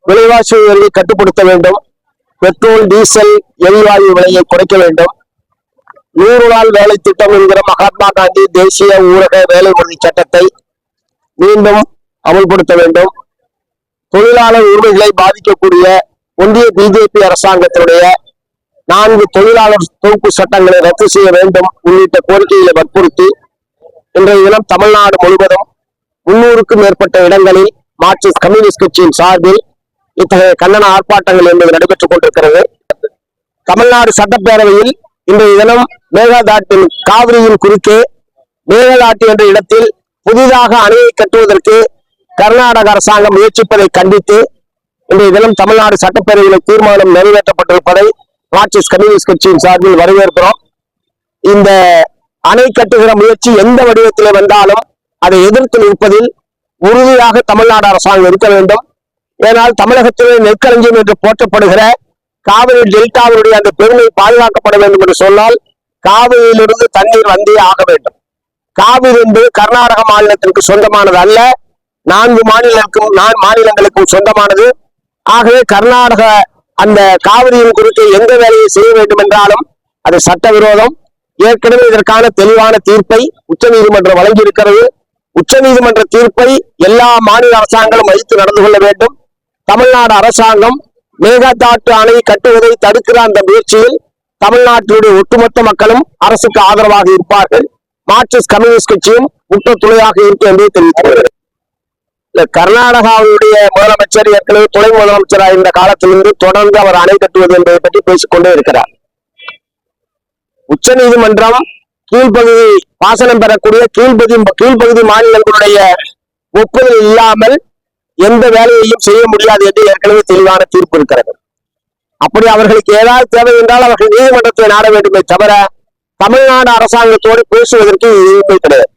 விலைவாசி உயர்வை கட்டுப்படுத்த வேண்டும். பெட்ரோல், டீசல், எரிவாயு விலையை குறைக்க வேண்டும். 100 நாள் வேலை திட்டம் என்கிற மகாத்மா காந்தி தேசிய ஊரக வேலை உறுதி சட்டத்தை மீண்டும் அமல்படுத்த வேண்டும். தொழிலாளர் உரிமைகளை பாதிக்கக்கூடிய ஒன்றிய பிஜேபி அரசாங்கத்தினுடைய 4 தொழிலாளர் தொகுப்பு சட்டங்களை ரத்து செய்ய வேண்டும் உள்ளிட்ட கோரிக்கைகளை வற்புறுத்தி இன்றைய தினம் தமிழ்நாடு முழுவதும் 300க்கும் மேற்பட்ட இடங்களில் மார்க்சிஸ்ட் கம்யூனிஸ்ட் கட்சியின் சார்பில் இத்தகைய கண்டன ஆர்ப்பாட்டங்கள் என்பது நடைபெற்றுக் கொண்டிருக்கிறது. தமிழ்நாடு சட்டப்பேரவையில் இன்றைய தினம் மேகதாட்டின் காவிரியின் குறுக்கே மேகதாட்டு என்ற இடத்தில் புதிதாக அணையை கட்டுவதற்கு கர்நாடக அரசாங்கம் முயற்சிப்பதை கண்டித்து இன்றைய தினம் தமிழ்நாடு சட்டப்பேரவையில் தீர்மானம் நிறைவேற்றப்பட்டிருப்பதை மார்க்சிஸ்ட் கம்யூனிஸ்ட் கட்சியின் சார்பில் வரவேற்கிறோம். இந்த அணை கட்டுகிற முயற்சி எந்த வடிவத்திலே வந்தாலும் அதை எதிர்த்து நிற்பதில் உறுதியாக தமிழ்நாடு அரசாங்கம் இருக்க வேண்டும். ஏனால் தமிழகத்திலே நெற்களஞ்சியம் என்று போற்றப்படுகிற காவிரி டெல்டாவினுடைய அந்த பெருமை பாதுகாக்கப்பட வேண்டும் என்று சொன்னால் காவிரியிலிருந்து தண்ணீர் வந்தே ஆக வேண்டும். காவிரி என்பது கர்நாடக மாநிலத்திற்கு சொந்தமானது அல்ல, 4 மாநிலங்களுக்கும் சொந்தமானது. ஆகவே கர்நாடக அந்த காவிரியின் குறித்து எந்த வேலையை செய்ய வேண்டும் என்றாலும் அது சட்டவிரோதம். ஏற்கனவே இதற்கான தெளிவான தீர்ப்பை உச்சநீதிமன்றம் வழங்கியிருக்கிறது. உச்சநீதிமன்ற தீர்ப்பை எல்லா மாநில அரசாங்கங்களும் மதித்து நடந்து கொள்ள வேண்டும். தமிழ்நாடு அரசாங்கம் மேகதாட்டு அணை கட்டுவதை தடுக்கிற அந்த முயற்சியில் தமிழ்நாட்டினுடைய ஒட்டுமொத்த மக்களும் அரசுக்கு ஆதரவாக இருப்பார்கள். மார்க்சிஸ்ட் கம்யூனிஸ்ட் கட்சியும் துணையாக இருக்கும் என்று தெரிவித்துள்ளது. கர்நாடகாவுடைய முதலமைச்சர் ஏற்கனவே துணை முதலமைச்சராக இருந்த காலத்திலிருந்து தொடர்ந்து அவர் அணை கட்டுவது என்பதை பற்றி பேசிக்கொண்டே இருக்கிறார். உச்ச நீதிமன்றம் கீழ்ப்பகுதி பாசனம் பெறக்கூடிய கீழ்ப்பகுதி மாநிலங்களுடைய ஒப்புதல் இல்லாமல் எந்த வேலையையும் செய்ய முடியாது என்று ஏற்கனவே தெளிவான தீர்ப்பு இருக்கிறது. அப்படி அவர்களுக்கு ஏதாவது தேவை என்றால் அவர்கள் நீதிமன்றத்தை நாட வேண்டுமே தவிர தமிழ்நாடு அரசாங்கத்தோடு பேசுவதற்கு எதுவுமே கிடையாது.